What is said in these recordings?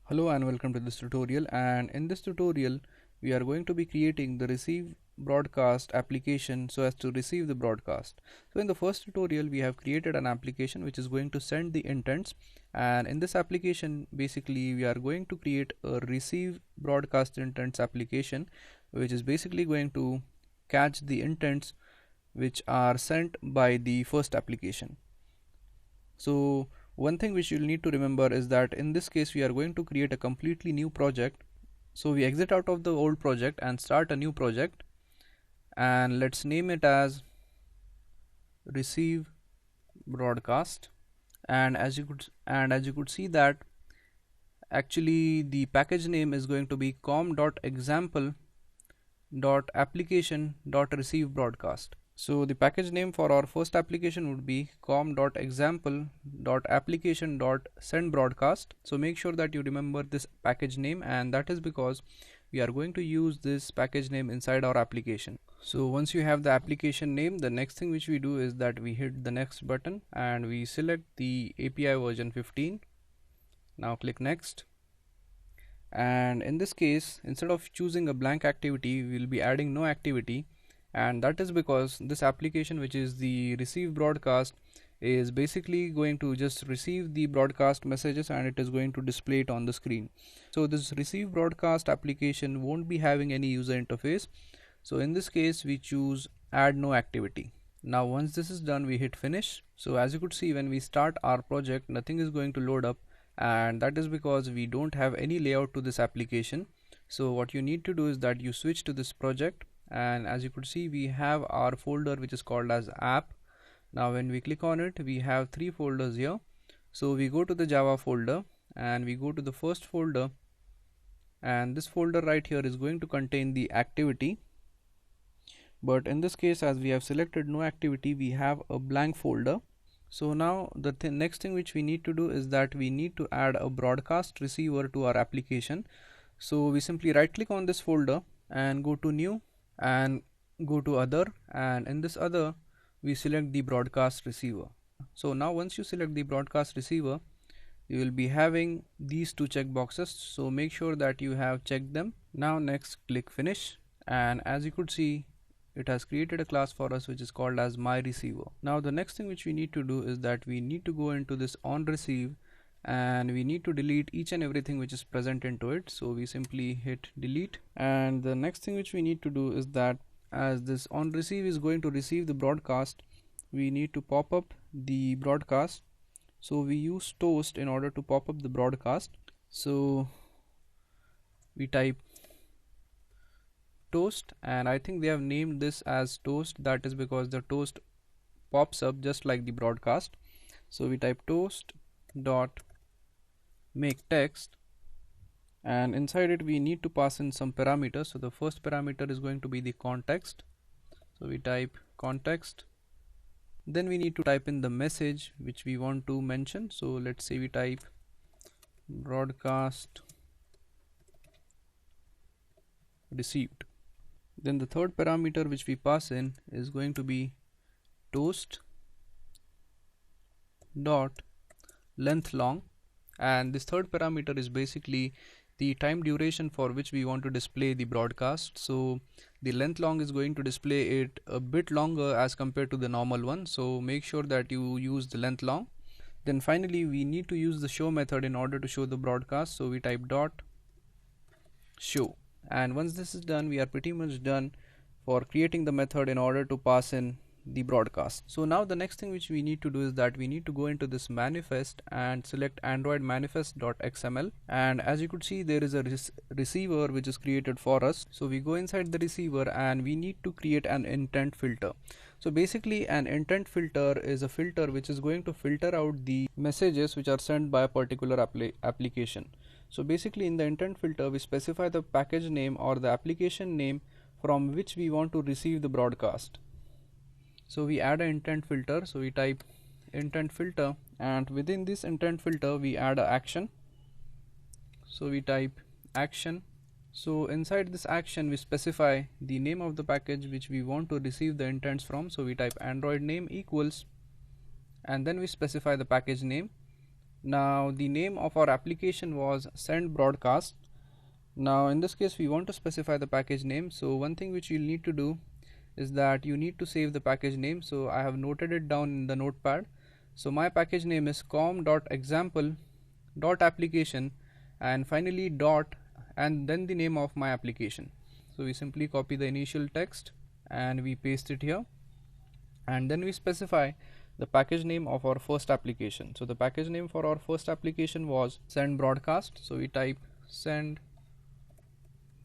Hello and welcome to this tutorial, and in this tutorial we are going to be creating the receive broadcast application so as to receive the broadcast. So in the first tutorial we have created an application which is going to send the intents, and in this application basically we are going to create a receive broadcast intents application which is basically going to catch the intents which are sent by the first application. So one thing which you'll need to remember is that in this case we are going to create a completely new project. So we exit out of the old project and start a new project, and let's name it as receive broadcast. And as you could see that actually the package name is going to be com.example.application.receive broadcast. So the package name for our first application would be com.example.application.sendBroadcast. So make sure that you remember this package name, and that is because we are going to use this package name inside our application. So once you have the application name, the next thing which we do is that we hit the next button and we select the API version 15. Now click next. And in this case, instead of choosing a blank activity, we will be adding no activity, and that is because this application, which is the receive broadcast, is basically going to just receive the broadcast messages and it is going to display it on the screen. So this receive broadcast application won't be having any user interface, so in this case we choose add no activity. Now once this is done, we hit finish. So as you could see, when we start our project, nothing is going to load up, and that is because we don't have any layout to this application. So what you need to do is that you switch to this project, and as you could see, we have our folder which is called as app. Now when we click on it, we have three folders here. So we go to the Java folder and we go to the first folder, and this folder right here is going to contain the activity, but in this case, as we have selected no activity, we have a blank folder. So now the next thing which we need to do is that we need to add a broadcast receiver to our application. So we simply right click on this folder and go to new and go to other, and in this other we select the broadcast receiver. So now once you select the broadcast receiver, you will be having these two check boxes, so make sure that you have checked them. Now next click finish, and as you could see, it has created a class for us which is called as my receiver. Now the next thing which we need to do is that we need to go into this on receive and we need to delete each and everything which is present into it. So we simply hit delete, and the next thing which we need to do is that as this on receive is going to receive the broadcast, we need to pop up the broadcast. So we use toast in order to pop up the broadcast. So we type toast, and I think they have named this as toast, that is because the toast pops up just like the broadcast. So we type toast dot make text, and inside it we need to pass in some parameters. So the first parameter is going to be the context, so we type context. Then we need to type in the message which we want to mention. So let's say we type broadcast received. Then the third parameter which we pass in is going to be toast dot length long, and this third parameter is basically the time duration for which we want to display the broadcast. So the length long is going to display it a bit longer as compared to the normal one, so make sure that you use the length long. Then finally we need to use the show method in order to show the broadcast, so we type dot show, and once this is done, we are pretty much done for creating the method in order to pass in the broadcast. So now the next thing which we need to do is that we need to go into this manifest and select Android manifest.xml, and as you could see, there is a receiver which is created for us. So we go inside the receiver and we need to create an intent filter. So basically an intent filter is a filter which is going to filter out the messages which are sent by a particular application. So basically in the intent filter we specify the package name or the application name from which we want to receive the broadcast. So we add an intent filter, so we type intent filter, and within this intent filter we add an action. So we type action. So inside this action we specify the name of the package which we want to receive the intents from. So we type Android name equals, and then we specify the package name. Now the name of our application was send broadcast. Now in this case we want to specify the package name, so one thing which you'll need to do is that you need to save the package name. So I have noted it down in the notepad. So my package name is com.example.application and finally dot and then the name of my application. So we simply copy the initial text and we paste it here, and then we specify the package name of our first application. So the package name for our first application was send broadcast, so we type send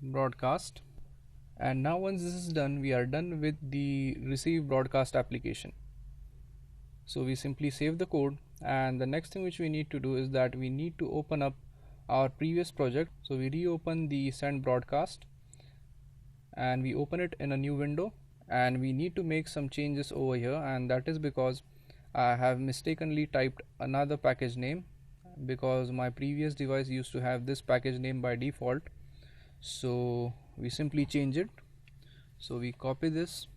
broadcast, and now once this is done, we are done with the receive broadcast application. So we simply save the code, and the next thing which we need to do is that we need to open up our previous project. So we reopen the send broadcast and we open it in a new window, and we need to make some changes over here, and that is because I have mistakenly typed another package name because my previous device used to have this package name by default. So we simply change it. So we copy this,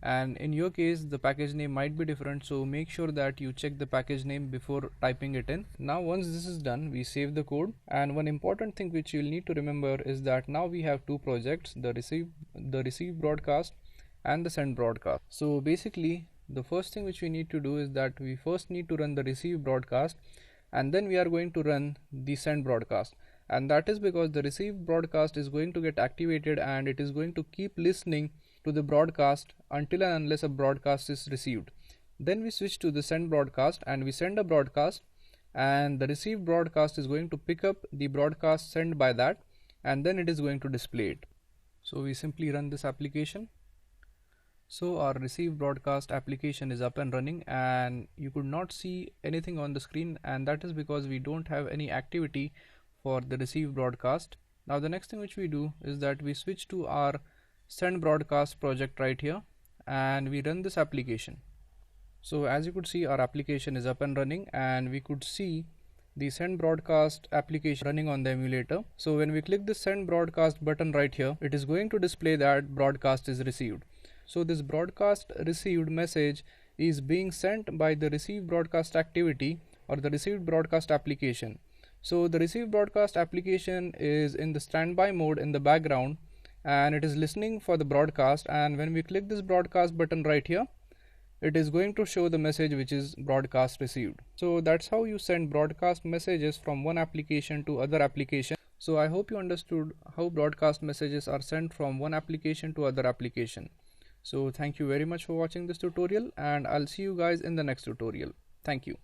and in your case the package name might be different, so make sure that you check the package name before typing it in. Now once this is done, we save the code, and one important thing which you'll need to remember is that now we have two projects, the receive broadcast and the send broadcast. So basically the first thing which we need to do is that we first need to run the receive broadcast, and then we are going to run the send broadcast, and that is because the receive broadcast is going to get activated and it is going to keep listening to the broadcast until and unless a broadcast is received. Then we switch to the send broadcast and we send a broadcast, and the receive broadcast is going to pick up the broadcast sent by that, and then it is going to display it. So we simply run this application. So our receive broadcast application is up and running, and you could not see anything on the screen, and that is because we don't have any activity for the receive broadcast. Now the next thing which we do is that we switch to our send broadcast project right here and we run this application. So as you could see, our application is up and running, and we could see the send broadcast application running on the emulator. So when we click the send broadcast button right here, it is going to display that broadcast is received. So this broadcast received message is being sent by the receive broadcast activity or the received broadcast application. So the receive broadcast application is in the standby mode in the background, and it is listening for the broadcast, and when we click this broadcast button right here, it is going to show the message which is broadcast received. So that's how you send broadcast messages from one application to other application. So I hope you understood how broadcast messages are sent from one application to other application. So thank you very much for watching this tutorial, and I'll see you guys in the next tutorial. Thank you.